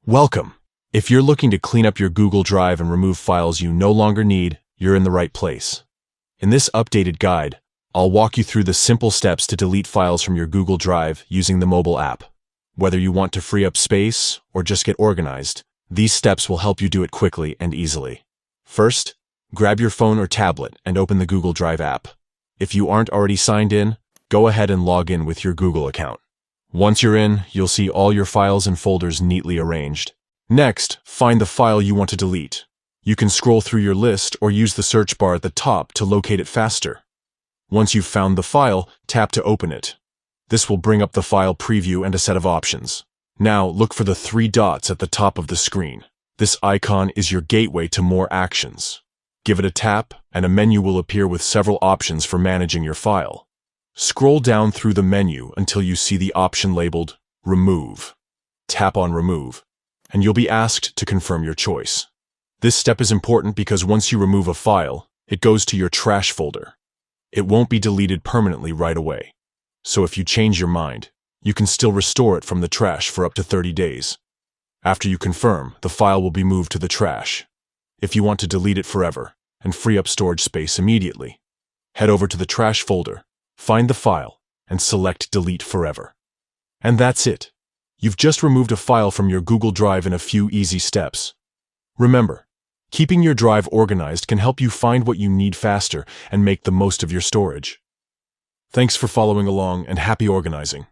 Welcome! If you're looking to clean up your Google Drive and remove files you no longer need, you're in the right place. In this updated guide, I'll walk you through the simple steps to delete files from your Google Drive using the mobile app. Whether you want to free up space or just get organized, these steps will help you do it quickly and easily. First, grab your phone or tablet and open the Google Drive app. If you aren't already signed in, go ahead and log in with your Google account. Once you're in, you'll see all your files and folders neatly arranged. Next, find the file you want to delete. You can scroll through your list or use the search bar at the top to locate it faster. Once you've found the file, tap to open it. This will bring up the file preview and a set of options. Now, look for the three dots at the top of the screen. This icon is your gateway to more actions. Give it a tap, and a menu will appear with several options for managing your file. Scroll down through the menu until you see the option labeled Remove. Tap on Remove, and you'll be asked to confirm your choice. This step is important because once you remove a file, it goes to your trash folder. It won't be deleted permanently right away. So if you change your mind, you can still restore it from the trash for up to 30 days. After you confirm, the file will be moved to the trash. If you want to delete it forever and free up storage space immediately, head over to the trash folder, find the file, and select Delete Forever. And that's it. You've just removed a file from your Google Drive in a few easy steps. Remember, keeping your drive organized can help you find what you need faster and make the most of your storage. Thanks for following along and happy organizing.